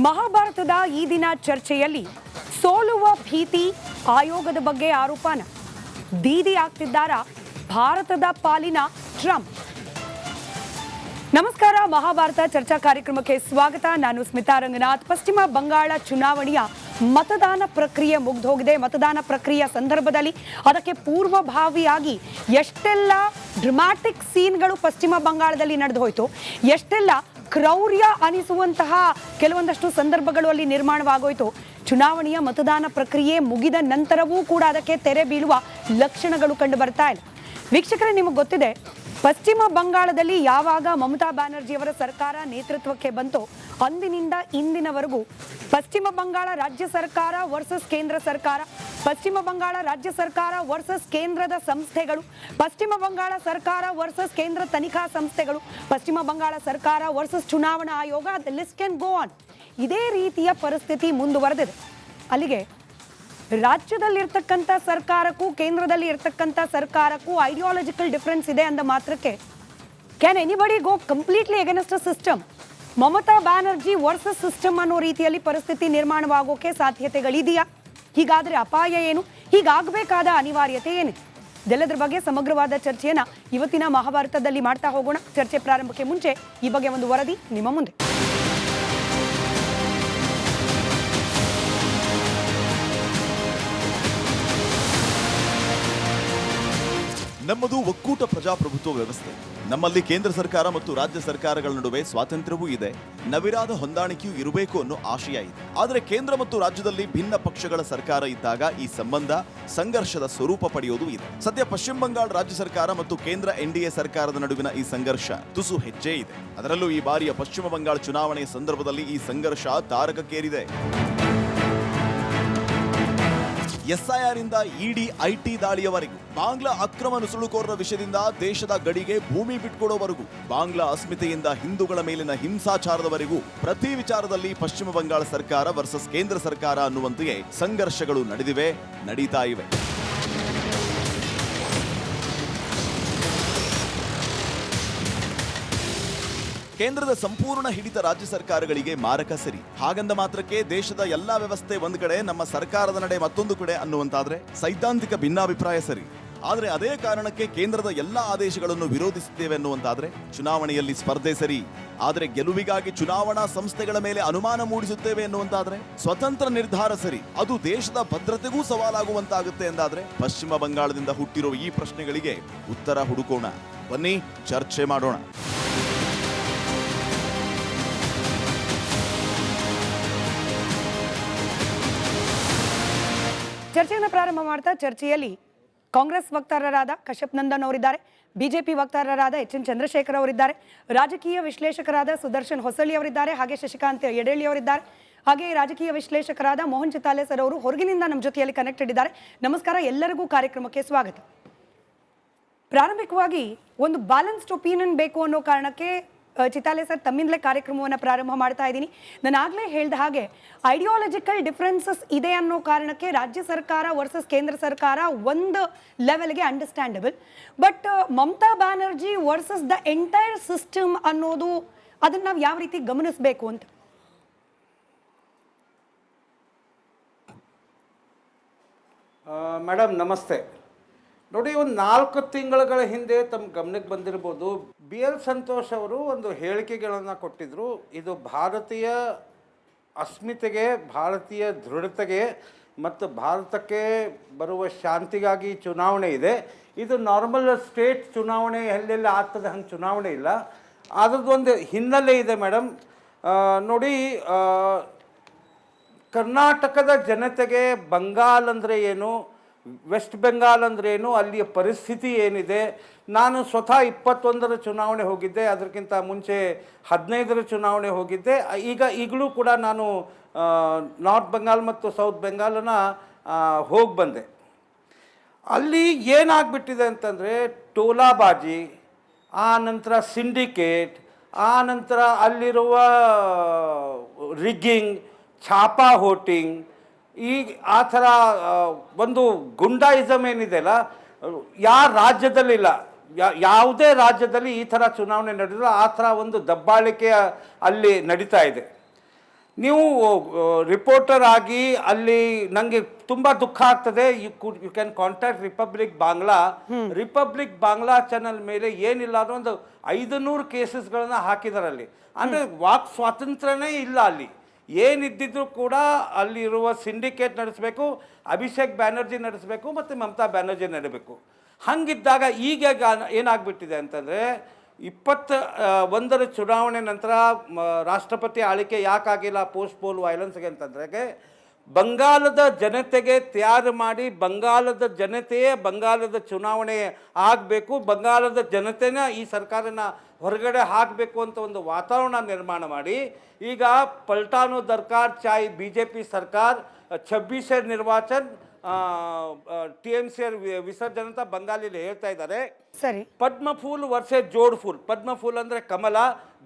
ಮಹಾಭಾರತದ ಈ ದಿನ ಚರ್ಚೆಯಲ್ಲಿ ಸೋಲುವ ಭೀತಿ ಆಯೋಗದ ಬಗ್ಗೆ ಆರೋಪನ ಬೀದಿ ಆಗ್ತಿದ್ದಾರಾ ಭಾರತದ ಪಾಲಿನ ಟ್ರಂಪ್. ನಮಸ್ಕಾರ, ಮಹಾಭಾರತ ಚರ್ಚಾ ಕಾರ್ಯಕ್ರಮಕ್ಕೆ ಸ್ವಾಗತ. ನಾನು ಸ್ಮಿತಾ ರಂಗನಾಥ್. ಪಶ್ಚಿಮ ಬಂಗಾಳ ಚುನಾವಣೆಯ ಮತದಾನ ಪ್ರಕ್ರಿಯೆ ಮುಗಿದೋಗಿದೆ. ಮತದಾನ ಪ್ರಕ್ರಿಯೆಯ ಸಂದರ್ಭದಲ್ಲಿ ಅದಕ್ಕೆ ಪೂರ್ವಭಾವಿಯಾಗಿ ಎಷ್ಟೆಲ್ಲ ಡ್ರಾಮ್ಯಾಟಿಕ್ ಸೀನ್ಗಳು ಪಶ್ಚಿಮ ಬಂಗಾಳದಲ್ಲಿ ನಡೆದು ಹೋಯಿತು, ಎಷ್ಟೆಲ್ಲ ಕ್ರೌರ್ಯ ಅನಿಸುವಂತಹ ಕೆಲವೊಂದಷ್ಟು ಸಂದರ್ಭಗಳು ಅಲ್ಲಿ ನಿರ್ಮಾಣವಾಗೋಯ್ತು. ಚುನಾವಣೆಯ ಮತದಾನ ಪ್ರಕ್ರಿಯೆ ಮುಗಿದ ನಂತರವೂ ಕೂಡ ಅದಕ್ಕೆ ತೆರೆ ಬೀಳುವ ಲಕ್ಷಣಗಳು ಕಂಡು ಬರ್ತಾ ಇಲ್ಲ. ವೀಕ್ಷಕರೇ, ನಿಮಗೆ ಗೊತ್ತಿದೆ, ಪಶ್ಚಿಮ ಬಂಗಾಳದಲ್ಲಿ ಯಾವಾಗ ಮಮತಾ ಬ್ಯಾನರ್ಜಿಯವರ ಸರ್ಕಾರ ನೇತೃತ್ವಕ್ಕೆ ಬಂತೋ ಅಂದಿನಿಂದ ಇಂದಿನವರೆಗೂ ಪಶ್ಚಿಮ ಬಂಗಾಳ ರಾಜ್ಯ ಸರ್ಕಾರ ವರ್ಸಸ್ ಕೇಂದ್ರ ಸರ್ಕಾರ, ಪಶ್ಚಿಮ ಬಂಗಾಳ ರಾಜ್ಯ ಸರ್ಕಾರ ವರ್ಸಸ್ ಕೇಂದ್ರದ ಸಂಸ್ಥೆಗಳು, ಪಶ್ಚಿಮ ಬಂಗಾಳ ಸರ್ಕಾರ ವರ್ಸಸ್ ಕೇಂದ್ರ ತನಿಖಾ ಸಂಸ್ಥೆಗಳು, ಪಶ್ಚಿಮ ಬಂಗಾಳ ಸರ್ಕಾರ ವರ್ಸಸ್ ಚುನಾವಣಾ ಆಯೋಗ, the list can go on. ಇದೇ ರೀತಿಯ ಪರಿಸ್ಥಿತಿ ಮುಂದುವರೆದಿದೆ. ಅಲ್ಲಿಗೆ ರಾಜ್ಯದಲ್ಲಿರ್ತಕ್ಕಂಥ ಸರ್ಕಾರಕ್ಕೂ ಕೇಂದ್ರದಲ್ಲಿ ಇರ್ತಕ್ಕಂಥ ಸರ್ಕಾರಕ್ಕೂ ಐಡಿಯಾಲಜಿಕಲ್ ಡಿಫರೆನ್ಸ್ ಇದೆ ಅಂದ ಮಾತ್ರಕ್ಕೆ can anybody go completely against a system? Mamata Banerjee versus system ಅನ್ನೋ ರೀತಿಯಲ್ಲಿ ಪರಿಸ್ಥಿತಿ ನಿರ್ಮಾಣವಾಗೋಕೆ ಸಾಧ್ಯತೆಗಳಿದೆಯಾ? ಹೀಗಾದರೆ ಅಪಾಯ ಏನು? ಹೀಗಾಗಬೇಕಾದ ಅನಿವಾರ್ಯತೆ ಏನಿದೆ? ಇದೆಲ್ಲದರ ಬಗ್ಗೆ ಸಮಗ್ರವಾದ ಚರ್ಚೆಯನ್ನು ಇವತ್ತಿನ ಮಹಾಭಾರತದಲ್ಲಿ ಮಾಡ್ತಾ ಹೋಗೋಣ. ಚರ್ಚೆ ಪ್ರಾರಂಭಕ್ಕೆ ಮುಂಚೆ ಈ ಬಗ್ಗೆ ಒಂದು ವರದಿ ನಿಮ್ಮ ಮುಂದೆ. ನಮ್ಮದು ಒಕ್ಕೂಟ ಪ್ರಜಾಪ್ರಭುತ್ವ ವ್ಯವಸ್ಥೆ. ನಮ್ಮಲ್ಲಿ ಕೇಂದ್ರ ಸರ್ಕಾರ ಮತ್ತು ರಾಜ್ಯ ಸರ್ಕಾರಗಳ ನಡುವೆ ಸ್ವಾತಂತ್ರ್ಯವೂ ಇದೆ, ನವಿರಾದ ಹೊಂದಾಣಿಕೆಯೂ ಇರಬೇಕು ಅನ್ನೋ ಆಶಯ ಇದೆ. ಆದರೆ ಕೇಂದ್ರ ಮತ್ತು ರಾಜ್ಯದಲ್ಲಿ ಭಿನ್ನ ಪಕ್ಷಗಳ ಸರ್ಕಾರ ಇದ್ದಾಗ ಈ ಸಂಬಂಧ ಸಂಘರ್ಷದ ಸ್ವರೂಪ ಪಡೆಯೋದು ಇದೆ. ಸದ್ಯ ಪಶ್ಚಿಮ ಬಂಗಾಳ ರಾಜ್ಯ ಸರ್ಕಾರ ಮತ್ತು ಕೇಂದ್ರ NDA ಸರ್ಕಾರದ ನಡುವಿನ ಈ ಸಂಘರ್ಷ ತುಸು ಹೆಚ್ಚೇ ಇದೆ. ಅದರಲ್ಲೂ ಈ ಬಾರಿಯ ಪಶ್ಚಿಮ ಬಂಗಾಳ ಚುನಾವಣೆಯ ಸಂದರ್ಭದಲ್ಲಿ ಈ ಸಂಘರ್ಷ ತಾರಕಕ್ಕೇರಿದೆ. SIR ಇಂದ ED IT ದಾಳಿಯವರೆಗೂ, ಬಾಂಗ್ಲಾ ಅಕ್ರಮ ನುಸುಳುಕೋರರ ವಿಷಯದಿಂದ ದೇಶದ ಗಡಿಗೆ ಭೂಮಿ ಬಿಟ್ಕೊಡೋವರೆಗೂ, ಬಾಂಗ್ಲಾ ಅಸ್ಮಿತೆಯಿಂದ ಹಿಂದೂಗಳ ಮೇಲಿನ ಹಿಂಸಾಚಾರದವರೆಗೂ ಪ್ರತಿ ವಿಚಾರದಲ್ಲಿ ಪಶ್ಚಿಮ ಬಂಗಾಳ ಸರ್ಕಾರ ವರ್ಸಸ್ ಕೇಂದ್ರ ಸರ್ಕಾರ ಅನ್ನುವಂತೆಯೇ ಸಂಘರ್ಷಗಳು ನಡೆದಿವೆ, ನಡೀತಾ ಇವೆ. ಕೇಂದ್ರದ ಸಂಪೂರ್ಣ ಹಿಡಿತ ರಾಜ್ಯ ಸರ್ಕಾರಗಳಿಗೆ ಮಾರಕ ಸರಿ. ಹಾಗಂದ ಮಾತ್ರಕ್ಕೆ ದೇಶದ ಎಲ್ಲಾ ವ್ಯವಸ್ಥೆ ಒಂದ್ ಕಡೆ, ನಮ್ಮ ಸರ್ಕಾರದ ನಡೆ ಮತ್ತೊಂದು ಕಡೆ ಅನ್ನುವಂತಾದ್ರೆ ಸೈದ್ಧಾಂತಿಕ ಭಿನ್ನಾಭಿಪ್ರಾಯ ಸರಿ. ಆದ್ರೆ ಅದೇ ಕಾರಣಕ್ಕೆ ಕೇಂದ್ರದ ಎಲ್ಲಾ ಆದೇಶಗಳನ್ನು ವಿರೋಧಿಸುತ್ತೇವೆ ಅನ್ನುವಂತಾದ್ರೆ ಚುನಾವಣೆಯಲ್ಲಿ ಸ್ಪರ್ಧೆ ಸರಿ. ಆದ್ರೆ ಗೆಲುವಿಗಾಗಿ ಚುನಾವಣಾ ಸಂಸ್ಥೆಗಳ ಮೇಲೆ ಅನುಮಾನ ಮೂಡಿಸುತ್ತೇವೆ ಎನ್ನುವಂತಾದ್ರೆ ಸ್ವತಂತ್ರ ನಿರ್ಧಾರ ಸರಿ. ಅದು ದೇಶದ ಭದ್ರತೆಗೂ ಸವಾಲಾಗುವಂತಾಗುತ್ತೆ ಎಂದಾದ್ರೆ ಪಶ್ಚಿಮ ಬಂಗಾಳದಿಂದ ಹುಟ್ಟಿರೋ ಈ ಪ್ರಶ್ನೆಗಳಿಗೆ ಉತ್ತರ ಹುಡುಕೋಣ. ಬನ್ನಿ, ಚರ್ಚೆ ಮಾಡೋಣ. ಚರ್ಚೆಯನ್ನು ಪ್ರಾರಂಭ ಮಾಡ್ತಾ ಚರ್ಚೆಯಲ್ಲಿ ಕಾಂಗ್ರೆಸ್ ವಕ್ತಾರರಾದ ಕಶ್ಯಪ್ ನಂದನ್ ಅವರಿದ್ದಾರೆ, ಬಿಜೆಪಿ ವಕ್ತಾರರಾದ HN ಚಂದ್ರಶೇಖರ್ ಅವರಿದ್ದಾರೆ, ರಾಜಕೀಯ ವಿಶ್ಲೇಷಕರಾದ ಸುದರ್ಶನ್ ಹೊಸಳ್ಳಿ ಅವರಿದ್ದಾರೆ, ಹಾಗೆ ಶಶಿಕಾಂತ್ ಯಡೇಳಿ ಅವರಿದ್ದಾರೆ, ಹಾಗೆ ರಾಜಕೀಯ ವಿಶ್ಲೇಷಕರಾದ ಮೋಹನ್ ಚಿತಾಲೆ ಸರ್ ಅವರು ಹೊರಗಿನಿಂದ ನಮ್ಮ ಜೊತೆಯಲ್ಲಿ ಕನೆಕ್ಟೆಡ್ ಇದ್ದಾರೆ. ನಮಸ್ಕಾರ, ಎಲ್ಲರಿಗೂ ಕಾರ್ಯಕ್ರಮಕ್ಕೆ ಸ್ವಾಗತ. ಪ್ರಾರಂಭಿಕವಾಗಿ ಒಂದು ಬ್ಯಾಲೆನ್ಸ್ಡ್ ಒಪಿನಿಯನ್ ಬೇಕು ಅನ್ನೋ ಕಾರಣಕ್ಕೆ ಚಿತಾಲೆ ಸರ್ ತಮ್ಮಿಂದಲೇ ಕಾರ್ಯಕ್ರಮವನ್ನು ಪ್ರಾರಂಭ ಮಾಡ್ತಾ ಇದ್ದೀನಿ. ನಾನು ಆಗಲೇ ಹೇಳಿದ ಹಾಗೆ ಐಡಿಯಾಲಜಿಕಲ್ ಡಿಫ್ರೆನ್ಸಸ್ ಇದೆ ಅನ್ನೋ ಕಾರಣಕ್ಕೆ ರಾಜ್ಯ ಸರ್ಕಾರ ವರ್ಸಸ್ ಕೇಂದ್ರ ಸರ್ಕಾರ ಒಂದು ಲೆವೆಲ್ಗೆ understandable, but Mamata Banerjee versus the entire system ಅನ್ನೋದು ಅದನ್ನು ನಾವು ಯಾವ ರೀತಿ ಗಮನಿಸಬೇಕು ಅಂತ? ಮೇಡಮ್ ನಮಸ್ತೆ. ನೋಡಿ, ಒಂದು 4 ತಿಂಗಳ ಹಿಂದೆ ತಮ್ಮ ಗಮನಕ್ಕೆ ಬಂದಿರ್ಬೋದು, BL ಸಂತೋಷ್ ಅವರು ಒಂದು ಹೇಳಿಕೆಗಳನ್ನು ಕೊಟ್ಟಿದ್ದರು. ಇದು ಭಾರತೀಯ ಅಸ್ಮಿತೆಗೆ, ಭಾರತೀಯ ದೃಢತೆಗೆ ಮತ್ತು ಭಾರತಕ್ಕೆ ಬರುವ ಶಾಂತಿಗಾಗಿ ಚುನಾವಣೆ ಇದೆ. ಇದು ನಾರ್ಮಲ್ ಸ್ಟೇಟ್ ಚುನಾವಣೆ ಎಲ್ಲೆಲ್ಲ ಆಗ್ತದೆ ಹಂಗೆ ಚುನಾವಣೆ ಇಲ್ಲ. ಅದರದ್ದೊಂದು ಹಿನ್ನೆಲೆ ಇದೆ ಮೇಡಮ್. ನೋಡಿ, ಕರ್ನಾಟಕದ ಜನತೆಗೆ ಬಂಗಾಲ್ ಅಂದರೆ ಏನು, ವೆಸ್ಟ್ ಬೆಂಗಾಲ್ ಅಂದ್ರೇನು, ಅಲ್ಲಿಯ ಪರಿಸ್ಥಿತಿ ಏನಿದೆ, ನಾನು ಸ್ವತಃ 21ರ ಚುನಾವಣೆ ಹೋಗಿದ್ದೆ, ಅದಕ್ಕಿಂತ ಮುಂಚೆ 15ರ ಚುನಾವಣೆ ಹೋಗಿದ್ದೆ. ಈಗಲೂ ಕೂಡ ನಾನು ನಾರ್ತ್ ಬೆಂಗಾಲ್ ಮತ್ತು ಸೌತ್ ಬೆಂಗಾಲನ್ನು ಹೋಗಿ ಬಂದೆ. ಅಲ್ಲಿ ಏನಾಗ್ಬಿಟ್ಟಿದೆ ಅಂತಂದರೆ ಟೋಲಾಬಾಜಿ, ಆ ನಂತರ ಸಿಂಡಿಕೇಟ್, ಆ ನಂತರ ಅಲ್ಲಿರುವ ರಿಗ್ಗಿಂಗ್, ಛಾಪಾ ವೋಟಿಂಗ್, ಈಗ ಆ ಥರ ಒಂದು ಗುಂಡಾಯಿಸಮ್ ಏನಿದೆಯಲ್ಲ, ಯಾವ ರಾಜ್ಯದಲ್ಲಿಲ್ಲ, ಯಾವುದೇ ರಾಜ್ಯದಲ್ಲಿ ಈ ಥರ ಚುನಾವಣೆ ನಡೆದಿಲ್ಲ. ಆ ಥರ ಒಂದು ದಬ್ಬಾಳಿಕೆ ಅಲ್ಲಿ ನಡೀತಾ ಇದೆ. ನೀವು ರಿಪೋರ್ಟರ್ ಆಗಿ ಅಲ್ಲಿ ನನಗೆ ತುಂಬ ದುಃಖ ಆಗ್ತದೆ. You can contact Republic Bangla channel ಮೇಲೆ ಏನಿಲ್ಲ ಅನ್ನೋ ಒಂದು 500 ಕೇಸಸ್ಗಳನ್ನ ಹಾಕಿದ್ದಾರೆ ಅಲ್ಲಿ. ಅಂದರೆ ವಾಕ್ ಸ್ವಾತಂತ್ರ್ಯನೇ ಇಲ್ಲ ಅಲ್ಲಿ. ಏನಿದ್ದಿದ್ರು ಕೂಡ ಅಲ್ಲಿರುವ ಸಿಂಡಿಕೇಟ್ ನಡೆಸಬೇಕು, ಅಭಿಷೇಕ್ ಬ್ಯಾನರ್ಜಿ ನಡೆಸಬೇಕು ಮತ್ತು ಮಮತಾ ಬ್ಯಾನರ್ಜಿ ನಡೀಬೇಕು. ಹಂಗಿದ್ದಾಗ ಈಗ ಏನಾಗ್ಬಿಟ್ಟಿದೆ ಅಂತಂದರೆ 21ರ ಚುನಾವಣೆ ನಂತರ ರಾಷ್ಟ್ರಪತಿ ಆಳ್ವಿಕೆ ಯಾಕಾಗಿಲ್ಲ ಪೋಲ್ ವೈಲೆನ್ಸ್ಗೆ ಅಂತಂದ್ರೆ ಬಂಗಾಲದ ಜನತೆಗೆ ತಯಾರು ಮಾಡಿ ಬಂಗಾಲದ ಜನತೆಯೇ ಬಂಗಾಲದ ಚುನಾವಣೆ ಆಗಬೇಕು, ಬಂಗಾಲದ ಜನತೆನ ಈ ಸರ್ಕಾರನ ಹೊರಗಡೆ ಹಾಕಬೇಕು ಅಂತ ಒಂದು ವಾತಾವರಣ ನಿರ್ಮಾಣ ಮಾಡಿ ಈಗ ಪಲ್ಟಾನೋ ದರ್ಕಾರ್ ಚಾಯ್ BJP ಸರ್ಕಾರ 26 ನಿರ್ವಾಚನ TMC ವಿಸರ್ಜನೆ ಅಂತ ಬಂಗಾಲಿಲಿ ಹೇಳ್ತಾ ಇದ್ದಾರೆ. ಸರಿ. ಪದ್ಮಫೂಲ್ ವರ್ಸೆ ಜೋಡ್ ಫೂಲ್. ಪದ್ಮಫೂಲ್ ಅಂದರೆ ಕಮಲ,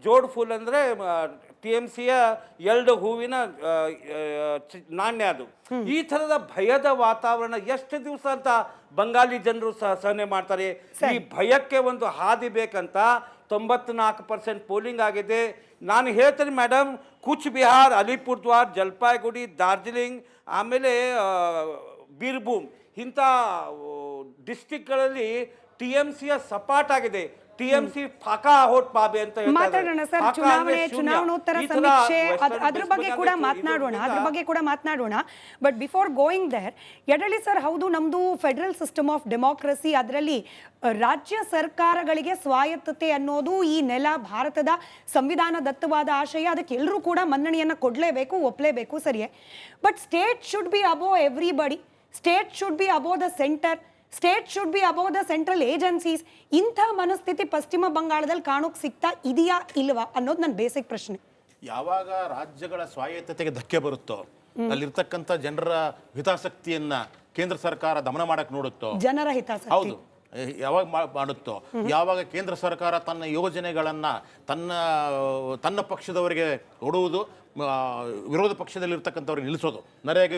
ಜೋಡ್ ಫೂಲ್ ಅಂದರೆ TMCಯ 2 ಹೂವಿನ ನಾಣ್ಯ. ಅದು ಈ ಥರದ ಭಯದ ವಾತಾವರಣ ಎಷ್ಟು ದಿವಸ ಅಂತ ಬಂಗಾಲಿ ಜನರು ಸಹನೆ ಮಾಡ್ತಾರೆ. ಈ ಭಯಕ್ಕೆ ಒಂದು ಹಾದಿ ಬೇಕಂತ 94% ಪೋಲಿಂಗ್ ಆಗಿದೆ. ನಾನು ಹೇಳ್ತೇನೆ ಮೇಡಮ್, ಕೂಚ್ ಬಿಹಾರ್, ಅಲಿಪುರ್ದ್ವಾರ್, ಜಲ್ಪಾಯ್ಗುಡಿ, ಡಾರ್ಜಿಲಿಂಗ್, ಆಮೇಲೆ ಬೀರ್ಭೂಮ್ ಇಂಥ ಡಿಸ್ಟಿಕ್ಗಳಲ್ಲಿ TMCಯ ಸಪಾಟಾಗಿದೆ. TMC ಫಾಕಾ ಹೋಟ್ ಪಾಬೆ ಅಂತ ಮಾತಾಡೋಣ ಸರ್. ಚುನಾವಣೋತ್ತರ ಸಮೀಕ್ಷೆ ಅದ್ರ ಬಗ್ಗೆ ಕೂಡ ಮಾತನಾಡೋಣ. ಬಟ್ ಬಿಫೋರ್ ಗೋಯಿಂಗ್ ದೇರ್, ಯಡಳಿ ಸರ್, ಹೌದು, ನಮ್ದು ಫೆಡರಲ್ ಸಿಸ್ಟಮ್ ಆಫ್ ಡೆಮೋಕ್ರಸಿ, ಅದರಲ್ಲಿ ರಾಜ್ಯ ಸರ್ಕಾರಗಳಿಗೆ ಸ್ವಾಯತ್ತತೆ ಅನ್ನೋದು ಈ ನೆಲ ಭಾರತದ ಸಂವಿಧಾನದತ್ತವಾದ ಆಶಯ. ಅದಕ್ಕೆ ಎಲ್ಲರೂ ಕೂಡ ಮನ್ನಣೆಯನ್ನು ಕೊಡಲೇಬೇಕು, ಒಪ್ಪಲೇಬೇಕು, ಸರಿಯೇ. But state should be above everybody. State should be above the centre. State should be above the central agencies. ಇಂಥ ಮನಸ್ಥಿತಿ ಪಶ್ಚಿಮ ಬಂಗಾಳದಲ್ಲಿ ಕಾಣೋಕೆ ಸಿಗ್ತಾ ಇದೆಯಾ ಇಲ್ವಾ ಅನ್ನೋದು ನನ್ನ ಬೇಸಿಕ್ ಪ್ರಶ್ನೆ. ಯಾವಾಗ ರಾಜ್ಯಗಳ ಸ್ವಾಯತ್ತತೆಗೆ ಧಕ್ಕೆ ಬರುತ್ತೋ, ಅಲ್ಲಿರ್ತಕ್ಕಂಥ ಜನರ ಹಿತಾಸಕ್ತಿಯನ್ನ ಕೇಂದ್ರ ಸರ್ಕಾರ ದಮನ ಮಾಡಕ್ ನೋಡುತ್ತೋ, ಜನರ ಹಿತಾಸಕ್ತಿ, ಹೌದು, ಯಾವಾಗ ಮಾಡುತ್ತೋ, ಯಾವಾಗ ಕೇಂದ್ರ ಸರ್ಕಾರ ತನ್ನ ಯೋಜನೆಗಳನ್ನ ತನ್ನ ಪಕ್ಷದವರಿಗೆ ಕೊಡುವುದು, ವಿರೋಧ ಪಕ್ಷದಲ್ಲಿರ್ತಕ್ಕಂಥವ್ರಿಗೆ ನಿಲ್ಲಿಸೋದು. ನರೇಗಾ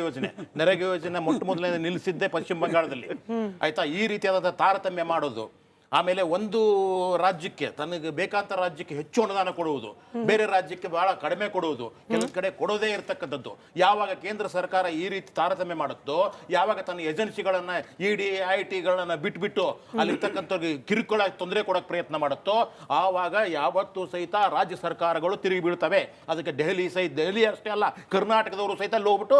ಯೋಜನೆ ಮೊಟ್ಟ ಮೊದಲನೇ ನಿಲ್ಲಿಸಿದ್ದೇ ಪಶ್ಚಿಮ ಬಂಗಾಳದಲ್ಲಿ, ಆಯ್ತಾ. ಈ ರೀತಿಯಾದ ತಾರತಮ್ಯ ಮಾಡೋದು. ಆಮೇಲೆ ಒಂದು ರಾಜ್ಯಕ್ಕೆ, ತನಗೆ ಬೇಕಾದ ರಾಜ್ಯಕ್ಕೆ ಹೆಚ್ಚು ಅನುದಾನ ಕೊಡುವುದು, ಬೇರೆ ರಾಜ್ಯಕ್ಕೆ ಬಹಳ ಕಡಿಮೆ ಕೊಡುವುದು, ಕೆಲವು ಕಡೆ ಕೊಡೋದೇ ಇರತಕ್ಕಂಥದ್ದು. ಯಾವಾಗ ಕೇಂದ್ರ ಸರ್ಕಾರ ಈ ರೀತಿ ತಾರತಮ್ಯ ಮಾಡುತ್ತೋ, ಯಾವಾಗ ತನ್ನ ಏಜೆನ್ಸಿಗಳನ್ನ ED ITಗಳನ್ನ ಬಿಟ್ಬಿಟ್ಟು ಅಲ್ಲಿರ್ತಕ್ಕಂಥವ್ರಿಗೆ ಕಿರುಕುಳ ತೊಂದರೆ ಕೊಡೋಕೆ ಪ್ರಯತ್ನ ಮಾಡುತ್ತೋ, ಆವಾಗ ಯಾವತ್ತೂ ಸಹಿತ ರಾಜ್ಯ ಸರ್ಕಾರಗಳು ತಿರುಗಿ ಬೀಳ್ತವೆ. ಅದಕ್ಕೆ ದೆಹಲಿ ಅಷ್ಟೇ ಅಲ್ಲ, ಕರ್ನಾಟಕದವರು ಸಹಿತ ಅಲ್ಲಿ ಹೋಗ್ಬಿಟ್ಟು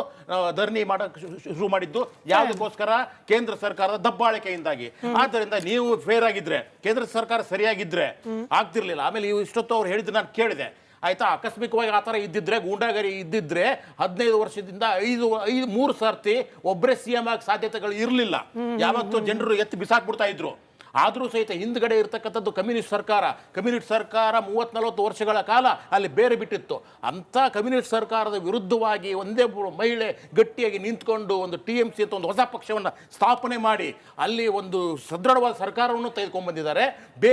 ಧರಣಿ ಮಾಡೋಕೆ ಶುರು ಮಾಡಿದ್ದು ಯಾವುದಕ್ಕೋಸ್ಕರ? ಕೇಂದ್ರ ಸರ್ಕಾರದ ದಬ್ಬಾಳಿಕೆಯಿಂದಾಗಿ. ಆದ್ದರಿಂದ ನೀವು ಫೇರ್ ಆಗಿ ಕೇಂದ್ರ ಸರ್ಕಾರ ಸರಿಯಾಗಿದ್ರೆ ಆಗ್ತಿರ್ಲಿಲ್ಲ. ಆಮೇಲೆ ಇಷ್ಟೊತ್ತು ಅವ್ರು ಹೇಳಿದ್ರು, ನಾನು ಕೇಳಿದೆ, ಆಯ್ತಾ. ಆಕಸ್ಮಿಕವಾಗಿ ಆ ಥರ ಇದ್ದಿದ್ರೆ, ಗೂಂಡಾಗರಿ ಇದ್ದಿದ್ರೆ 15 ವರ್ಷದಿಂದ 3 ಸರ್ತಿ ಒಬ್ಬರೇ CM ಆಗಿ ಸಾಧ್ಯತೆಗಳು ಇರಲಿಲ್ಲ. ಯಾವತ್ತೂ ಜನರು ಎತ್ತಿ ಬಿಸಾಕ್ಬಿಡ್ತಾ ಇದ್ರು. ಆದರೂ ಸಹಿತ ಹಿಂದ್ಗಡೆ ಇರತಕ್ಕಂಥದ್ದು ಕಮ್ಯುನಿಸ್ಟ್ ಸರ್ಕಾರ 30-40 ವರ್ಷಗಳ ಕಾಲ ಅಲ್ಲಿ ಬೇರೆ ಬಿಟ್ಟಿತ್ತು. ಅಂಥ ಕಮ್ಯುನಿಸ್ಟ್ ಸರ್ಕಾರದ ವಿರುದ್ಧವಾಗಿ ಒಂದೇ ಮಹಿಳೆ ಗಟ್ಟಿಯಾಗಿ ನಿಂತ್ಕೊಂಡು ಒಂದು TMC ಅಂತ ಒಂದು ಹೊಸ ಪಕ್ಷವನ್ನು ಸ್ಥಾಪನೆ ಮಾಡಿ ಅಲ್ಲಿ ಒಂದು ಸದೃಢವಾದ ಸರ್ಕಾರವನ್ನು ತೆಗೆದುಕೊಂಡು ಬಂದಿದ್ದಾರೆ. ಬೇರೆ